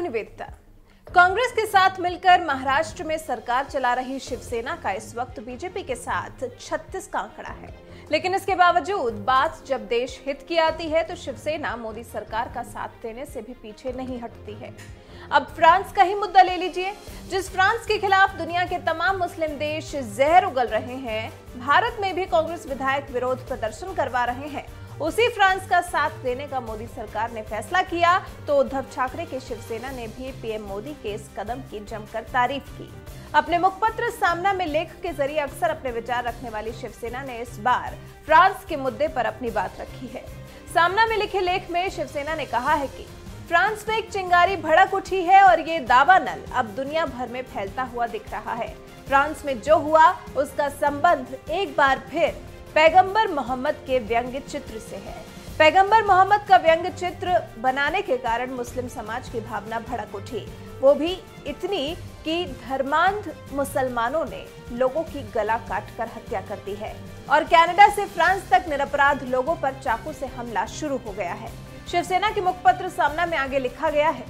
हूं निवेदिता। कांग्रेस के साथ मिलकर महाराष्ट्र में सरकार चला रही शिवसेना का इस वक्त बीजेपी के साथ 36 का आंकड़ा है, लेकिन इसके बावजूद बात जब देश हित की आती है तो शिवसेना मोदी सरकार का साथ देने से भी पीछे नहीं हटती है। अब फ्रांस का ही मुद्दा ले लीजिए। जिस फ्रांस के खिलाफ दुनिया के तमाम मुस्लिम देश जहर उगल रहे हैं, भारत में भी कांग्रेस विधायक विरोध प्रदर्शन करवा रहे हैं। उसी फ्रांस का साथ देने का मोदी सरकार ने फैसला किया तो उद्धव ठाकरे के शिवसेना ने भी पीएम मोदी के इस कदम की जमकर तारीफ की। अपने मुखपत्र सामना में लेख के जरिए अक्सर अपने विचार रखने वाली शिवसेना ने इस बार फ्रांस के मुद्दे पर अपनी बात रखी है। सामना में लिखे लेख में शिवसेना ने कहा है कि फ्रांस में एक चिंगारी भड़क उठी है और ये दावानल अब दुनिया भर में फैलता हुआ दिख रहा है। फ्रांस में जो हुआ उसका संबंध एक बार फिर पैगंबर मोहम्मद के व्यंग्य चित्र से है। पैगंबर मोहम्मद का व्यंग्य चित्र बनाने के कारण मुस्लिम समाज की भावना भड़क उठी, वो भी इतनी कि धर्मांध मुसलमानों ने लोगों की गला काटकर हत्या कर दी है और कनाडा से फ्रांस तक निरपराध लोगों पर चाकू से हमला शुरू हो गया है। शिवसेना के मुखपत्र सामना में आगे लिखा गया है,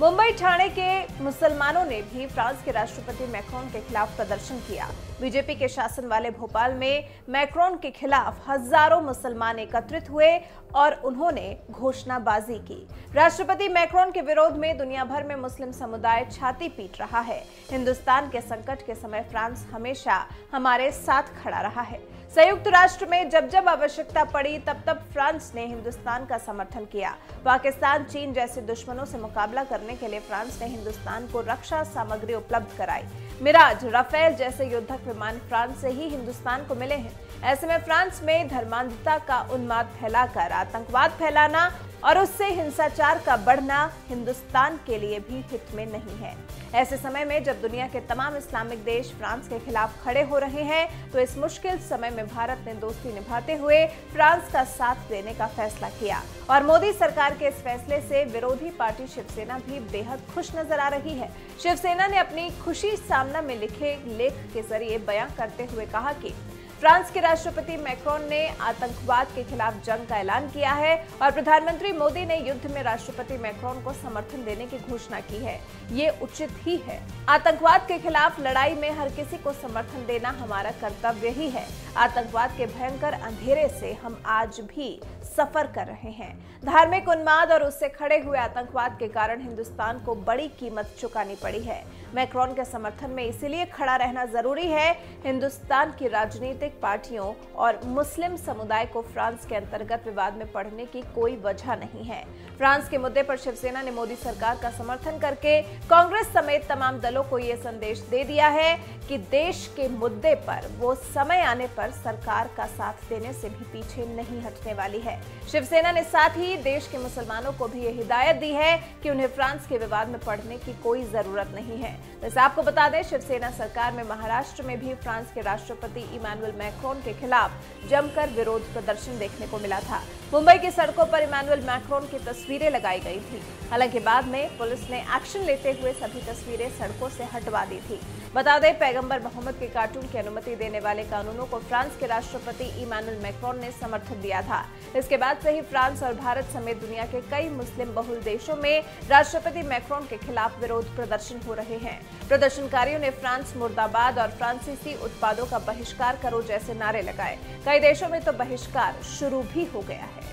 मुंबई ठाणे के मुसलमानों ने भी फ्रांस के राष्ट्रपति मैक्रोन के खिलाफ प्रदर्शन किया। बीजेपी के शासन वाले भोपाल में मैक्रोन के खिलाफ हजारों मुसलमान एकत्रित हुए और उन्होंने घोषणाबाजी की। राष्ट्रपति मैक्रोन के विरोध में दुनिया भर में मुस्लिम समुदाय छाती पीट रहा है। हिंदुस्तान के संकट के समय फ्रांस हमेशा हमारे साथ खड़ा रहा है। संयुक्त राष्ट्र में जब जब आवश्यकता पड़ी तब तब फ्रांस ने हिंदुस्तान का समर्थन किया। पाकिस्तान, चीन जैसे दुश्मनों से मुकाबला करने के लिए फ्रांस ने हिंदुस्तान को रक्षा सामग्री उपलब्ध कराई। मिराज, राफेल जैसे युद्धक विमान फ्रांस से ही हिंदुस्तान को मिले हैं। ऐसे में फ्रांस में धर्मांधता का उन्माद फैलाकर आतंकवाद फैलाना और उससे हिंसाचार का बढ़ना हिंदुस्तान के लिए भी हित में नहीं है। ऐसे समय में जब दुनिया के तमाम इस्लामिक देश फ्रांस के खिलाफ खड़े हो रहे हैं तो इस मुश्किल समय में भारत ने दोस्ती निभाते हुए फ्रांस का साथ देने का फैसला किया और मोदी सरकार के इस फैसले से विरोधी पार्टी शिवसेना भी बेहद खुश नजर आ रही है। शिवसेना ने अपनी खुशी सामना में लिखे लेख के जरिए बयां करते हुए कहा कि फ्रांस के राष्ट्रपति मैक्रोन ने आतंकवाद के खिलाफ जंग का ऐलान किया है और प्रधानमंत्री मोदी ने युद्ध में राष्ट्रपति मैक्रोन को समर्थन देने की घोषणा की है। ये उचित ही है। आतंकवाद के खिलाफ लड़ाई में हर किसी को समर्थन देना हमारा कर्तव्य ही है। आतंकवाद के भयंकर अंधेरे से हम आज भी सफर कर रहे हैं। धार्मिक उन्माद और उससे खड़े हुए आतंकवाद के कारण हिंदुस्तान को बड़ी कीमत चुकानी पड़ी है। मैक्रोन के समर्थन में इसीलिए खड़ा रहना जरूरी है। हिंदुस्तान की राजनीतिक पार्टियों और मुस्लिम समुदाय को फ्रांस के अंतर्गत विवाद में पड़ने की कोई वजह नहीं है। फ्रांस के मुद्दे पर शिवसेना ने मोदी सरकार का समर्थन करके कांग्रेस समेत तमाम दलों को ये संदेश दे दिया है कि देश के मुद्दे पर वो समय आने पर सरकार का साथ देने से भी पीछे नहीं हटने वाली है। शिवसेना ने साथ ही देश के मुसलमानों को भी ये हिदायत दी है कि उन्हें फ्रांस के विवाद में पड़ने की कोई जरूरत नहीं है। वैसे आपको बता दें, शिवसेना सरकार में महाराष्ट्र में भी फ्रांस के राष्ट्रपति इमैनुअल मैक्रोन के खिलाफ जमकर विरोध प्रदर्शन देखने को मिला था। मुंबई की सड़कों पर इमैनुअल मैक्रोन की तस्वीरें लगाई गई थी। हालांकि बाद में पुलिस ने एक्शन लेते हुए सभी तस्वीरें सड़कों से हटवा दी थी। बता दें, पैगंबर मोहम्मद के कार्टून की अनुमति देने वाले कानूनों को फ्रांस के राष्ट्रपति इमैनुअल मैक्रोन ने समर्थन दिया था। इसके बाद से ही फ्रांस और भारत समेत दुनिया के कई मुस्लिम बहुल देशों में राष्ट्रपति मैक्रोन के खिलाफ विरोध प्रदर्शन हो रहे हैं। प्रदर्शनकारियों ने फ्रांस मुर्दाबाद और फ्रांसीसी उत्पादों का बहिष्कार करो जैसे नारे लगाए। कई देशों में तो बहिष्कार शुरू भी हो गया है।